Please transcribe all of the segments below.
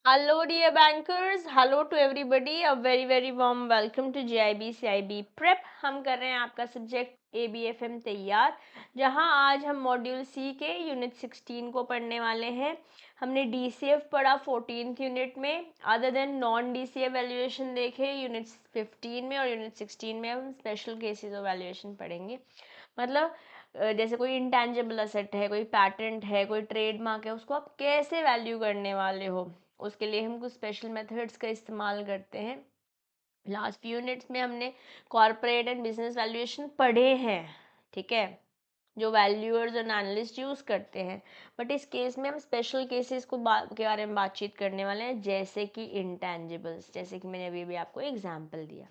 Hello, dear bankers. Hello to everybody. A very very warm welcome to JIB CIB Prep. हम कर रहे हैं आपका सब्जेक्ट ABFM तैयार, जहां आज हम मॉड्यूल सी के यूनिट 16 को पढ़ने वाले हैं। हमने DCF पढ़ा 14th यूनिट में। Other than non DCF valuation देखे यूनिट 15 में, और यूनिट 16 में हम स्पेशल केसेस ऑफ वैल्यूएशन पढ़ेंगे। मतलब जैसे कोई इंटेंजिबल असेट है, कोई पैटेंट है, कोई ट्रेडमार्क है, उसको आप कैसे वैल्यू करने वाले हो, उसके लिए हम कुछ स्पेशल मेथड्स का इस्तेमाल करते हैं। लास्ट फ्यू यूनिट्स में हमने कॉर्पोरेट एंड बिजनेस वैल्यूएशन पढ़े हैं, ठीक है, जो वैल्यूअर्स और एनालिस्ट यूज़ करते हैं। बट इस केस में हम स्पेशल केसेस के बारे में बातचीत करने वाले हैं, जैसे कि इंटेंजिबल्स, जैसे कि मैंने अभी अभी आपको एग्जाम्पल दिया।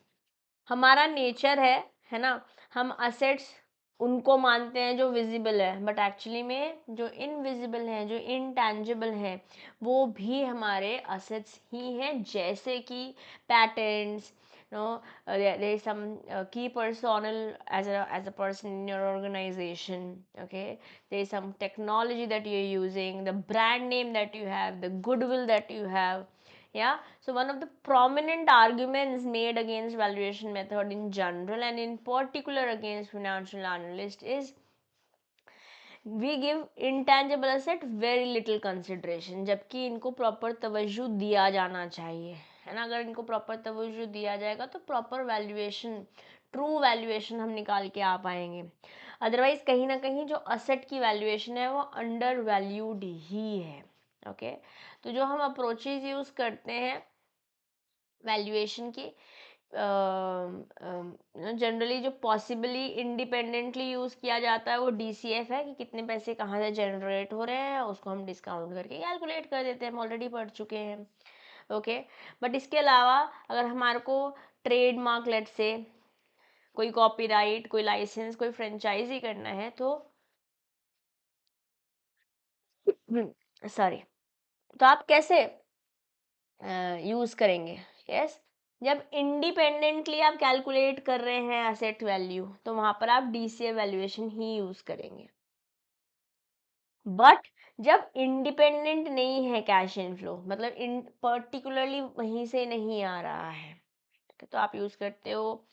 हमारा नेचर है ना, हम असेट्स उनको मानते हैं जो विजिबल है, बट एक्चुअली में जो इनविजिबल हैं, जो इंटेंजिबल हैं, वो भी हमारे असेट्स ही हैं। जैसे कि patents, no, there is some key personnel as a person in your organization. Okay, there is some technology that you're using, the brand name that you have, the goodwill that you have. Yeah, so one of the prominent arguments made against valuation method in general and in particular against financial analyst is we give intangible asset very little consideration, जबकि इनको proper तवज्जो दिया जाना चाहिए, है ना। अगर इनको प्रॉपर तवज्जो दिया जाएगा तो प्रॉपर वैल्यूएशन, ट्रू वैल्यूएशन हम निकाल के आ पाएंगे। अदरवाइज कहीं ना कहीं जो असेट की वैल्यूएशन है वो अंडर वैल्यूड ही है। ओके, तो जो हम अप्रोचेज यूज़ करते हैं वैल्यूएशन की, जनरली जो पॉसिबली इंडिपेंडेंटली यूज़ किया जाता है वो DCF है, कि कितने पैसे कहाँ से जनरेट हो रहे हैं, उसको हम डिस्काउंट करके कैलकुलेट कर देते हैं, हम ऑलरेडी पढ़ चुके हैं। ओके, बट इसके अलावा अगर हमारे को ट्रेड मार्क, लेट से कोई कॉपीराइट, कोई लाइसेंस, कोई फ्रेंचाइजी करना है, तो सॉरी, तो आप कैसे यूज़ करेंगे? यस, जब इंडिपेंडेंटली आप कैलकुलेट कर रहे हैं एसेट वैल्यू, तो वहां पर आप DCF वैल्यूएशन ही यूज़ करेंगे। बट जब इंडिपेंडेंट नहीं है कैश इनफ्लो, मतलब इन पर्टिकुलरली वहीं से नहीं आ रहा है, तो आप यूज़ करते हो,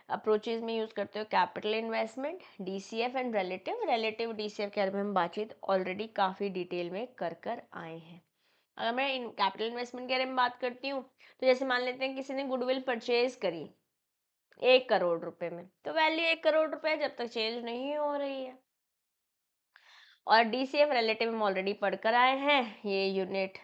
अप्रोचेज में यूज़ करते हो capital investment, DCF and relative DCF के बारे में हम बातचीत ऑलरेडी काफ़ी डिटेल में कर आए हैं। अगर मैं इन कैपिटल इन्वेस्टमेंट के बारे में बात करती हूँ, तो जैसे मान लेते हैं किसी ने गुडविल परचेज करी 1 करोड़ रुपए में, तो वैल्यू 1 करोड़ रुपए जब तक चेंज नहीं हो रही है। और DCF रिलेटिव हम ऑलरेडी पढ़कर आए हैं, ये यूनिट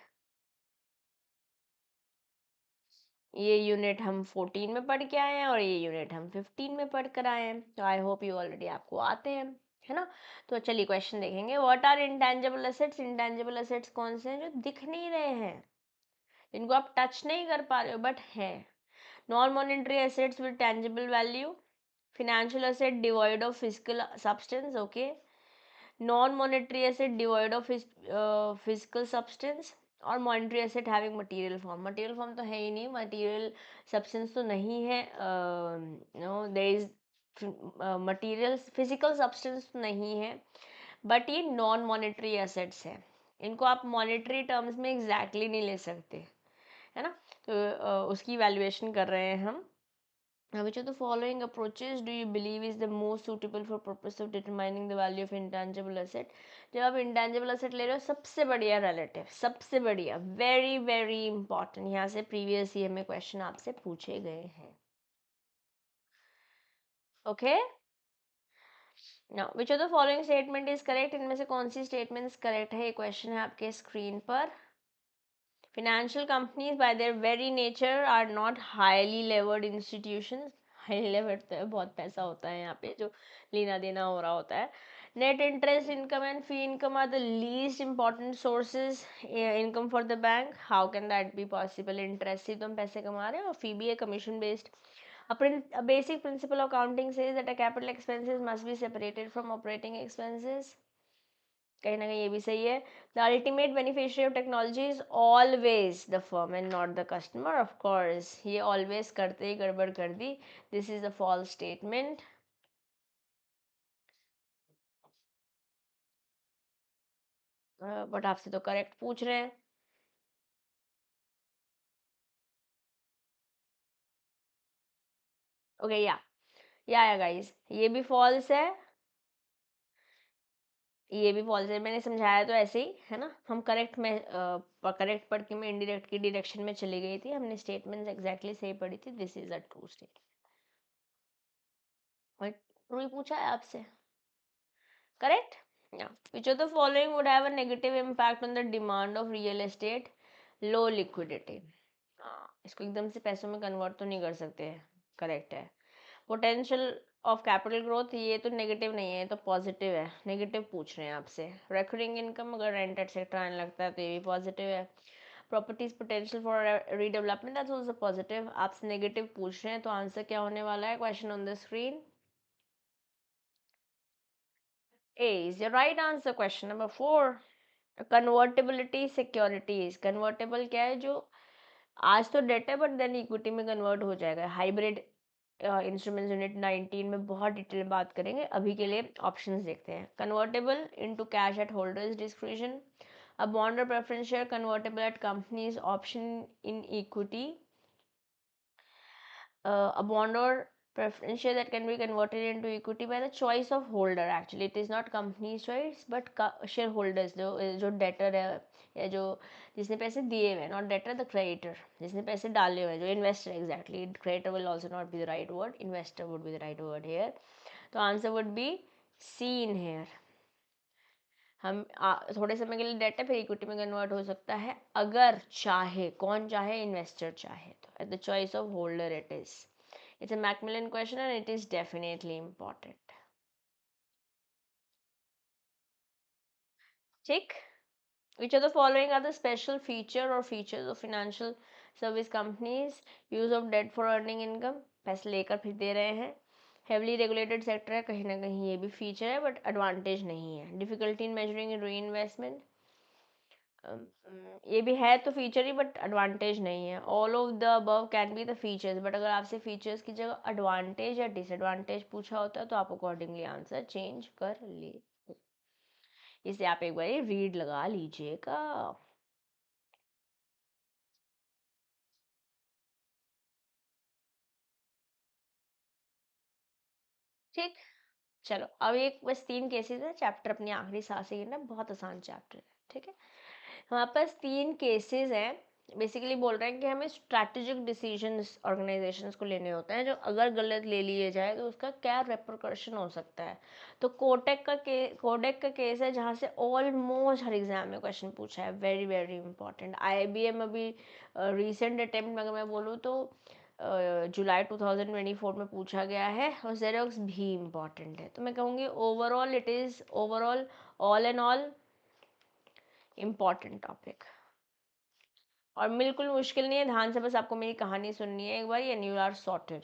हम 14 में पढ़ के आए हैं, और ये यूनिट हम 15 में पढ़ कर आए हैं, तो आई होप यू ऑलरेडी आपको आते हैं, है ना। तो चलिए क्वेश्चन देखेंगे। What are intangible assets? Intangible assets कौन से हैं जो दिख नहीं रहे हैं, जिनको आप टच नहीं कर पा रहे हो बट है। Non monetary assets with tangible value, financial asset devoid of physical substance. Okay, non-monetary asset devoid of physical substance, और monetary asset having material form. material form तो है ही नहीं, material substance तो नहीं है, no there is material physical substance तो नहीं है, बट ये नॉन मॉनेटरी एसेट्स है। इनको आप मॉनेटरी टर्म्स में एग्जैक्टली नहीं ले सकते, है ना। तो उसकी वैल्यूएशन कर रहे हैं हम। Which of the following approaches do you believe is the most suitable for purpose of determining the value of intangible asset? जब आप intangible asset ले रहे हो, सबसे बढ़िया relative, सबसे बढ़िया, very very important, यहाँ से previous year में क्वेश्चन आपसे पूछे गए हैं। Okay, now which of the following statement is correct? इनमें से कौन सी statements correct है? ये क्वेश्चन है आपके स्क्रीन पर। Financial companies by their very nature are not highly levered institutions. Highly levered तो है, बहुत पैसा होता है यहाँ पे जो लेना देना हो रहा होता है। Net interest income and fee income are the least important sources income for the bank. How can that be possible? Interest से तो हम पैसे कमा रहे हैं, और फी भी है commission based. A basic principle of accounting says that a capital expenses must be separated from operating expenses. कहीं ना कहीं ये भी सही है। The ultimate beneficiary of technology is always the firm and not the customer. Of course ये always करते ही गड़बड़ कर दी, this is a false statement. But आपसे तो करेक्ट पूछ रहे हैं। ओके या गाइस, ये भी फॉल्स है, ये भी फॉल्स है। मैंने समझाया तो ऐसे ही है ना, हम करेक्ट में करेक्ट पढ़ के मैं इनडायरेक्ट की डायरेक्शन में चली गई थी, हमने स्टेटमेंट्स एग्जैक्टली सही पढ़ी थी। This is a true state. But true ही पूछा है आपसे, correct. Yeah. Which of the following would have a negative impact on the demand of real estate? Low liquidity. हाँ, इसको एकदम से पैसों में कन्वर्ट तो नहीं कर सकते हैं, करेक्ट है। पोटेंशियल ऑफ कैपिटल ग्रोथ, ये तो नेगेटिव नहीं है, ये तो पॉजिटिव है। नेगेटिव पूछ रहे हैं आपसे। रिकरिंग इनकम, अगर रेंट एटसेट्रा आने लगता है तो ये भी पॉजिटिव है। Properties potential for redevelopment, that's also positive. आपसे नेगेटिव पूछ रहे हैं तो आंसर क्या होने वाला है? Question on the screen, A is your right answer. Question number 4. Convertibility securities, convertible क्या है? जो आज तो डेट है बट देन इक्विटी में कन्वर्ट हो जाएगा। हाइब्रिड इंस्ट्रूमेंट्स यूनिट 19 में बहुत डिटेल में बात करेंगे, अभी के लिए ऑप्शंस देखते हैं। Convertible into cash at holders description, a bond और preference share convertible at company's option in equity, a bond or preference share that can be converted into equity by the choice of holder. Actually it is not company's choice but shareholders, जो debtor है या जो जिसने पैसे दिए हुए हैं, not debtor, the creditor, जिसने पैसे डाले हुए हैं, जो investor, exactly, creditor will also not be the right word, investor would be the right word here. तो answer would be C in here. हम थोड़े समय के लिए डेट है, फिर इक्विटी में कन्वर्ट हो सकता है अगर चाहे। कौन चाहे? इन्वेस्टर चाहे तो। At the choice of holder it is. It's a Macmillan question and it is definitely important. ठीक। Which of the following are the special feature और features of financial service companies? Use of debt for earning income, पैसे लेकर फिर दे रहे हैं। Heavily regulated sector है, कहीं ना कहीं ये भी फीचर है बट एडवांटेज नहीं है। डिफिकल्टी इन मेजरिंग री इन्वेस्टमेंट, ये भी है तो फीचर ही बट एडवांटेज नहीं है। All of the above can be the features, but अगर आपसे फीचर्स की जगह एडवांटेज या डिसएडवांटेज पूछा होता है तो आप अकॉर्डिंगली आंसर चेंज कर ले। इसे आप एक बार रीड लगा लीजिएगा। ठीक। चलो अब एक बस 3 केसेस है, चैप्टर अपनी आखिरी सांस से गिनना, बहुत आसान चैप्टर है। ठीक है, हमारे पास 3 केसेस हैं। बेसिकली बोल रहे हैं कि हमें स्ट्रैटेजिक डिसीजंस ऑर्गेनाइजेशंस को लेने होते हैं, जो अगर गलत ले लिए जाए तो उसका क्या रेपरकशन हो सकता है। तो कोडेक का केस है जहाँ से ऑलमोस्ट हर एग्जाम में क्वेश्चन पूछा है। Very very important. आईबीएम अभी रिसेंट अटेम्प्ट में अगर मैं बोलूँ तो जुलाई 2024 में पूछा गया है, और जेरोक्स भी इम्पॉर्टेंट है। तो मैं कहूँगी overall it is overall all and all important topic. और बिल्कुल मुश्किल नहीं है, ध्यान से बस आपको मेरी कहानी सुननी है एक बार, एंड यू आर सॉर्टेड।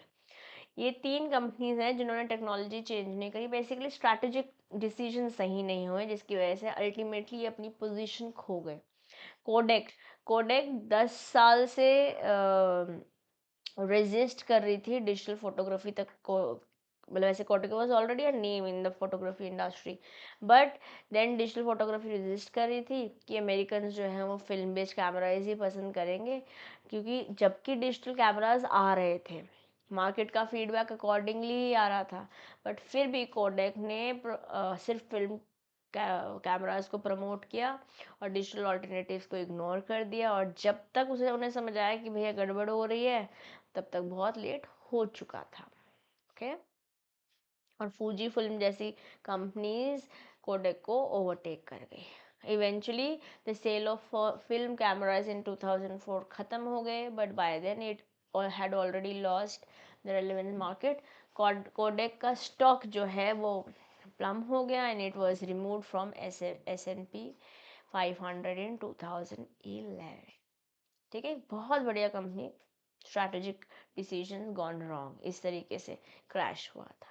ये 3 कंपनीज हैं जिन्होंने टेक्नोलॉजी चेंज नहीं करी, बेसिकली स्ट्रैटेजिक डिसीजन सही नहीं हुए, जिसकी वजह से अल्टीमेटली अपनी पोजीशन खो गए। कोडेक कोडेक 10 साल से रेजिस्ट कर रही थी डिजिटल फोटोग्राफी तक को, मतलब ऐसे Kodak was already a name in the photography industry, but then digital photography resist कर रही थी कि अमेरिकन जो हैं वो फिल्म बेस्ड कैमराज ही पसंद करेंगे, क्योंकि जबकि डिजिटल कैमराज आ रहे थे, मार्केट का फीडबैक अकॉर्डिंगली ही आ रहा था, बट फिर भी कोडेक ने सिर्फ फिल्म कैमराज को प्रमोट किया और डिजिटल ऑल्टरनेटिव्स को इग्नोर कर दिया। और जब तक उन्हें समझ आया कि भैया गड़बड़ हो रही है, तब तक बहुत लेट हो चुका था। ओके, और फूजी फिल्म जैसी कंपनीज कोडेक को ओवरटेक कर गई। Eventually the sale of film cameras in 2004 ख़त्म हो गए, but by then it had already lost the relevant market. Kodak का स्टॉक जो है वो प्लम हो गया and it was removed from S&P 500 in 2011। ठीक है, बहुत बढ़िया company, strategic decision gone wrong, इस तरीके से क्रैश हुआ था।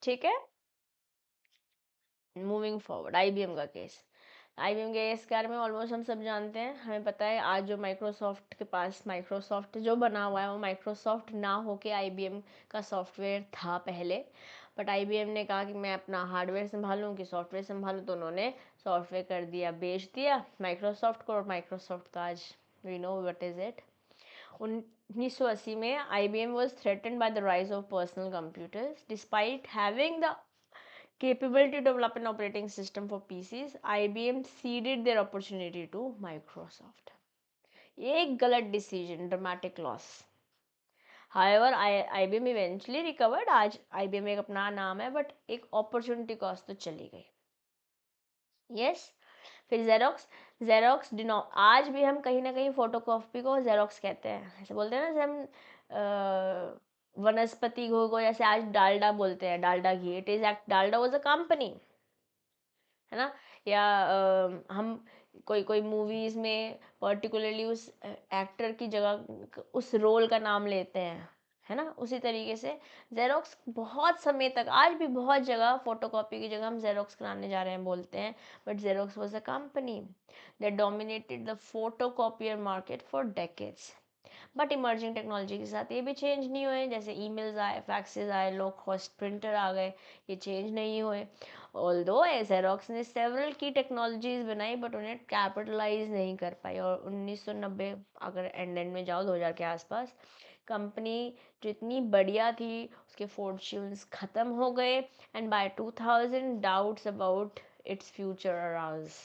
ठीक है, मूविंग फॉरवर्ड, आईबीएम का केस। आईबीएम के केस के बारे में ऑलमोस्ट हम सब जानते हैं, हमें पता है आज जो माइक्रोसॉफ्ट के पास माइक्रोसॉफ्ट जो बना हुआ है वो माइक्रोसॉफ्ट ना होके आईबीएम का सॉफ्टवेयर था पहले, बट आईबीएम ने कहा कि मैं अपना हार्डवेयर संभालूं कि सॉफ्टवेयर संभालूं, तो उन्होंने सॉफ्टवेयर कर दिया, बेच दिया माइक्रोसॉफ्ट को। और माइक्रोसॉफ्ट तो आज we know what is it. 1980 में IBM was threatened by the rise of personal computers. Despite having the capability to develop an operating system for PCs, IBM ceded their opportunity to Microsoft. ये एक गलत decision, dramatic loss. However, IBM eventually recovered. आज IBM एक अपना नाम है, but एक opportunity cost तो चली गई. यस. फिर जेरोक्स आज भी हम कहीं ना कहीं फोटोकॉपी को जेरोक्स कहते हैं. ऐसे बोलते हैं ना, जैसे हम वनस्पति घी को जैसे आज डालडा बोलते हैं, डालडा घी. It is Dalda was a company, है ना. या हम कोई कोई मूवीज में पर्टिकुलरली उस एक्टर की जगह उस रोल का नाम लेते हैं, है ना. उसी तरीके से जेरोक्स बहुत समय तक, आज भी बहुत जगह फोटोकॉपी की जगह हम जेरोक्स कराने जा रहे हैं बोलते हैं. But xerox was a company that dominated the photocopier market for decades. But emerging technology के साथ ये भी चेंज नहीं हुए. जैसे ईमेल्स आए, फैक्सेस आए, लो कॉस्ट प्रिंटर आ गए, ये चेंज नहीं हुए. ऑल्दो जेरोक्स ने सेवरल की टेक्नोलॉजीज बनाई, बट उन्हें कैपिटलाइज नहीं कर पाई. और 1990 अगर एंड में जाओ, 2000 के आसपास, कंपनी जो इतनी बढ़िया थी उसके फॉर्च्यून्स ख़त्म हो गए. And by 2000 doubts about its future arouse.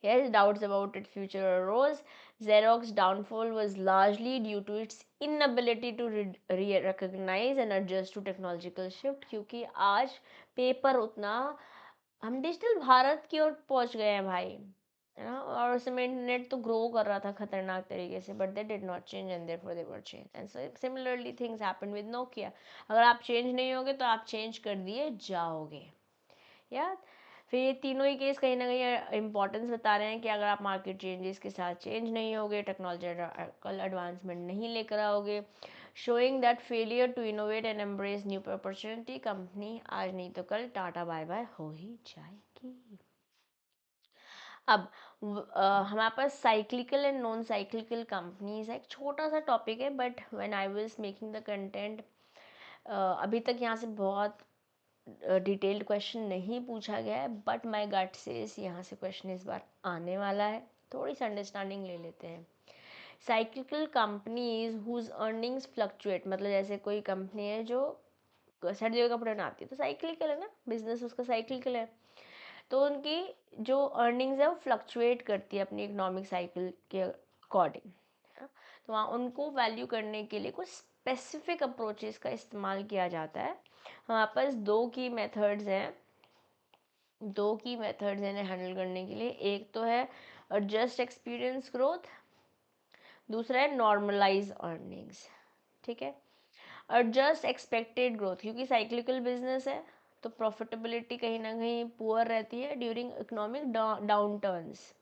Yes, doubts about its future arose. Xerox's downfall was largely due to its inability to recognize and adjust to technological shift. क्योंकि आज पेपर उतना, हम डिजिटल भारत की ओर पहुंच गए हैं भाई, है ना. और उस समय इंटरनेट तो ग्रो कर रहा था खतरनाक तरीके से, but they did not change and therefore they were change. And so similarly things happened with Nokia. अगर आप चेंज नहीं होगे तो आप चेंज कर दिए जाओगे. या फिर ये तीनों ही केस कहीं ना कहीं इम्पोर्टेंस बता रहे हैं कि अगर आप मार्केट चेंजेस के साथ चेंज नहीं होगे, टेक्नोलॉजिकल एडवांसमेंट नहीं लेकर आओगे, showing that failure to innovate and embrace new opportunity, company आज नहीं तो कल टाटा बाय बाय हो ही जाएगी. अब हमारे पास cyclical and non cyclical companies है. एक छोटा सा टॉपिक है, but when I was making the content, अभी तक यहाँ से बहुत डिटेल्ड क्वेश्चन नहीं पूछा गया है, बट माई गट से यहाँ से क्वेश्चन इस बार आने वाला है. थोड़ी सी अंडरस्टैंडिंग ले लेते हैं. Cyclical companies whose earnings fluctuate, मतलब जैसे कोई कंपनी है जो सर्दियों के कपड़े बनाती है, तो साइक्लिकल है ना, बिजनेस उसका साइक्लिकल है. तो उनकी जो अर्निंग्स है वो फ्लक्चुएट करती है अपनी इकोनॉमिक साइकिल के अकॉर्डिंग. तो वहाँ उनको वैल्यू करने के लिए कुछ स्पेसिफिक अप्रोचेस का इस्तेमाल किया जाता है. हमारे पास दो की मेथड्स हैं इन्हें हैंडल करने के लिए. एक तो है एडजस्ट एक्सपीरियंस ग्रोथ, दूसरा है नॉर्मलाइज अर्निंग्स. ठीक है. एडजस्ट एक्सपेक्टेड ग्रोथ, क्योंकि साइक्लिकल बिजनेस है तो प्रॉफिटेबिलिटी कहीं ना कहीं पुअर रहती है during economic downturns,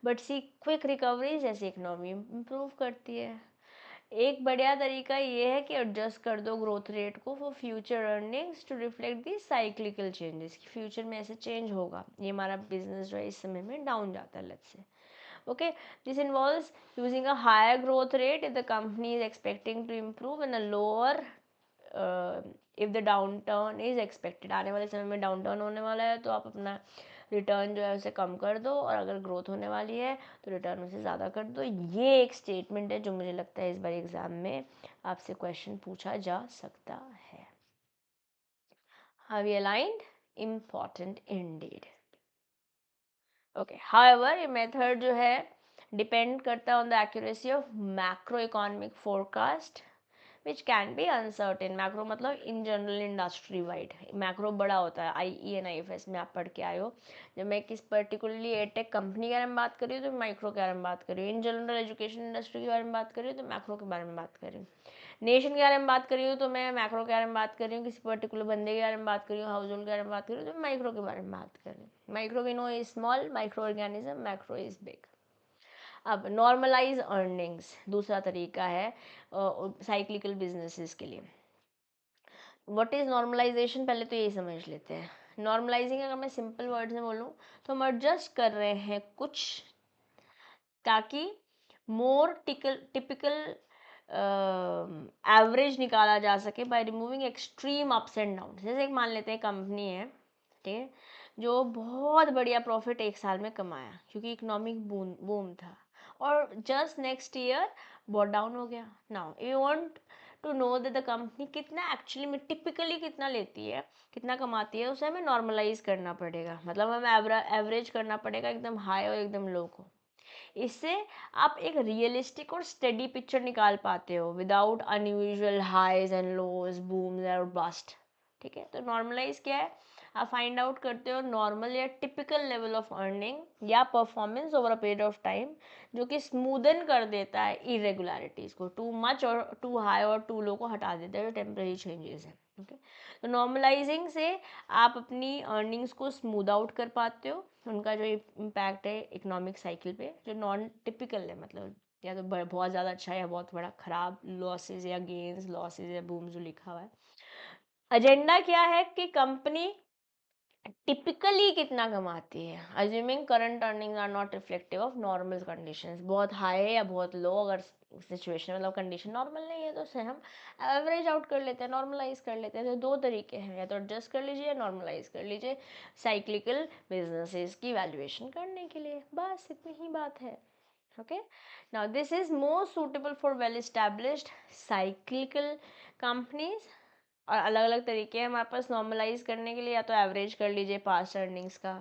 but see quick recovery जैसे इकोनॉमी इम्प्रूव करती है. एक बढ़िया तरीका ये है कि एडजस्ट कर दो ग्रोथ रेट को for future earnings to reflect the cyclical changes, कि फ्यूचर में ऐसे चेंज होगा, ये हमारा बिजनेस जो है इस समय में डाउन जाता है, let's say. Okay, this involves using a higher growth rate if the company is expecting to improve, and a lower if the downturn is expected. आने वाले समय में डाउनटर्न होने वाला है तो आप अपना रिटर्न जो है उसे कम कर दो, और अगर ग्रोथ होने वाली है तो रिटर्न उसे ज़्यादा कर दो. ये एक स्टेटमेंट है जो मुझे लगता है इस बार एग्जाम में आपसे क्वेश्चन पूछा जा सकता है. Have you aligned? Important indeed. Okay. However ये मेथड जो है डिपेंड करता है on the accuracy of macro economic forecast which can be uncertain. Macro मतलब in general industry wide. Macro बड़ा होता है, IENIFS में आप पढ़ के आए हो. जब मैं किस पर्टिकुलरली एटेक कंपनी के बारे में बात कर रही हूँ तो माइक्रो के बारे में बात कर रही हूँ. इन जनरल एजुकेशन इंडस्ट्री के बारे में बात कर रही हूँ तो मैक्रो के बारे में बात कर रही हूँ. नेशन के बारे में बात कर रही हूँ तो मैं मैक्रो के बारे में बात कर रही हूँ. किसी पर्टिकुलर बंदे के बारे में बात कर रही हूँ, हाउस होल्ड के बारे में बात कर रही हूँ तो माइक्रो के बारे में बात कर रही हूँ. Micro we know is small, micro organism, macro is big. अब नॉर्मलाइज अर्निंग्स दूसरा तरीका है साइक्लिकल बिजनेसेस के लिए. व्हाट इज नॉर्मलाइजेशन, पहले तो यही समझ लेते हैं. नॉर्मलाइजिंग अगर मैं सिंपल वर्ड्स में बोलूँ तो हम एडजस्ट कर रहे हैं कुछ ताकि मोर टिपिकल एवरेज निकाला जा सके by removing extreme ups and down. जैसे एक मान लेते हैं कंपनी है, ठीक है, जो बहुत बढ़िया प्रॉफिट एक साल में कमाया क्योंकि इकोनॉमिक बूम था, और जस्ट नेक्स्ट ईयर बहुत डाउन हो गया. Now you want to know that the company कितना एक्चुअली में टिपिकली कितना लेती है, कितना कमाती है, उसे हमें नॉर्मलाइज करना पड़ेगा. मतलब हमें एवरेज करना पड़ेगा एकदम हाई और एकदम लो को. इससे आप एक रियलिस्टिक और स्टेडी पिक्चर निकाल पाते हो without unusual highs and lows, बूम्स और बस्ट. ठीक है, तो नॉर्मलाइज क्या है, आप फाइंड आउट करते हो नॉर्मल या टिपिकल लेवल ऑफ अर्निंग या performance over a period of time, जो कि स्मूदन कर देता है इरेगुलरिटीज को. टू मच और टू हाई और टू लो को हटा देता है, जो टेम्पररी चेंजेस हैं. ओके, तो नॉर्मलाइजिंग से आप अपनी अर्निंग्स को स्मूद आउट कर पाते हो. उनका जो इम्पैक्ट है इकोनॉमिक साइकिल पे, जो नॉन टिपिकल है, मतलब या तो बहुत ज़्यादा अच्छा है या बहुत बड़ा खराब, लॉसेज या गेन्स, लॉसेज या बूम जो लिखा हुआ है. एजेंडा क्या है कि कंपनी टिपिकली कितना कमाती है, assuming current earnings are not reflective of normal conditions. बहुत हाई या बहुत लो अगर सिचुएशन मतलब कंडीशन नॉर्मल नहीं है तो उसे हम एवरेज आउट कर लेते हैं, नॉर्मलाइज कर लेते हैं. तो दो तरीके हैं, या तो एडजस्ट कर लीजिए या नॉर्मलाइज कर लीजिए साइक्लिकल बिजनेसेस की वैल्यूएशन करने के लिए. बस इतनी ही बात है. okay, now this is more suitable for well established cyclical companies. और अलग अलग तरीके हैं हमारे पास नॉर्मलाइज करने के लिए. या तो एवरेज कर लीजिए पास्ट अर्निंग्स का,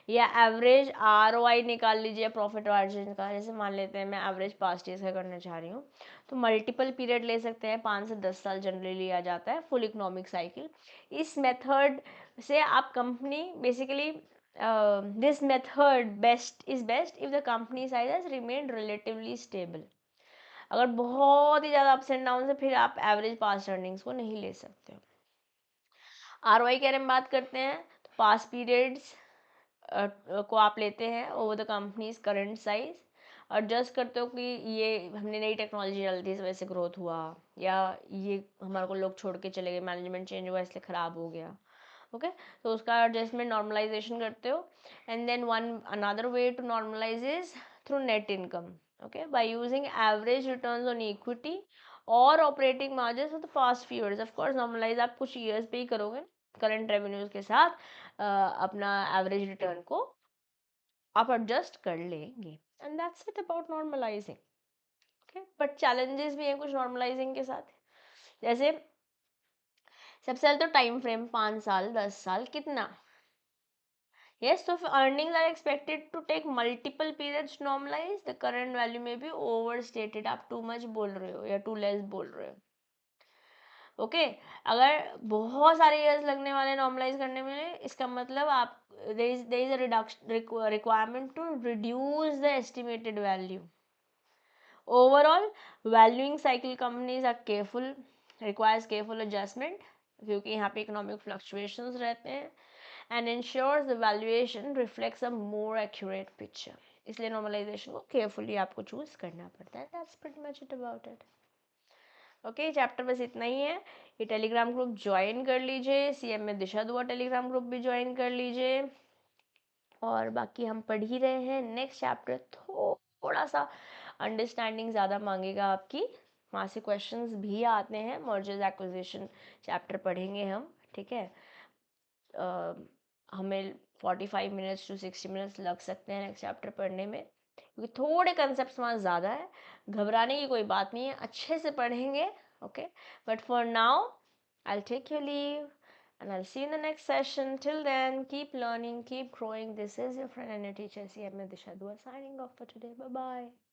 या एवरेज ROI निकाल लीजिए प्रॉफिट मार्जिन का. जैसे मान लेते हैं मैं एवरेज पास्ट ईयर्स का करना चाह रही हूँ, तो मल्टीपल पीरियड ले सकते हैं, 5 से 10 साल जनरली लिया जाता है फुल इकोनॉमिक साइकिल. इस मेथड से आप company basically this method is best if the company size has remained relatively stable. अगर बहुत ही ज़्यादा अप्स एंड डाउन है फिर आप एवरेज पास्ट अर्निंग्स को नहीं ले सकते हो. ROI के बारे में बात करते हैं, तो पास्ट पीरियड्स को आप लेते हैं over the companies current size, और जस्ट करते हो कि ये हमने नई टेक्नोलॉजी डाल दी इस वजह से ग्रोथ हुआ, या ये हमारे को लोग छोड़ के चले गए, मैनेजमेंट चेंज हुआ इसलिए ख़राब हो गया. ओके, तो उसका एडजस्टमेंट नॉर्मलाइजेशन करते हो. And then one another way to normalize is through net income. Okay, by using average returns on equity और operating margin for the past few years. Of course normalize आप कुछ years पे ही करोगे current revenues के साथ, अपना average return को आप एडजस्ट कर लेंगे. And that's it about normalising. Okay, but challenges भी हैं कुछ नॉर्मलाइजिंग के साथ. जैसे सबसे पहले तो टाइम फ्रेम, 5 साल 10 साल कितना. Yes, so if earnings are expected to take multiple periods to normalize, the current value may be overstated. आप too much बोल रहे हो या too less बोल रहे हो. ओके, अगर बहुत सारे ईयर्स लगने वाले नॉर्मलाइज करने में, इसका मतलब आप there is a reduction requirement to reduce the estimated value. Overall, valuing cycle companies are careful, requires careful adjustment, क्योंकि यहाँ पे economic fluctuations रहते हैं, and ensures the valuation reflects a more accurate picture. इसलिए normalization को carefully आपको choose करना पड़ता है. That's pretty much it about it. Okay, chapter बस इतना ही है. ये टेलीग्राम ग्रुप ज्वाइन कर लीजिए, CM में दिशा दुआ टेलीग्राम ग्रुप भी ज्वाइन कर लीजिए. और बाकी हम पढ़ ही रहे हैं. नेक्स्ट चैप्टर थोड़ा सा अंडरस्टैंडिंग ज़्यादा मांगेगा आपकी, वहाँ से क्वेश्चंस भी आते हैं. मर्जर्स एक्विजिशन चैप्टर पढ़ेंगे हम. ठीक है, हमें 45 मिनट्स टू 60 मिनट्स लग सकते हैं नेक्स्ट चैप्टर पढ़ने में, क्योंकि थोड़े कंसेप्ट वहाँ ज़्यादा है. घबराने की कोई बात नहीं है, अच्छे से पढ़ेंगे. Okay, but for now I'll take your leave and I'll see you in the next session. Till then, keep learning, keep growing. This is your friend and your teacher, CM Disha Dua, signing off for today. Bye bye.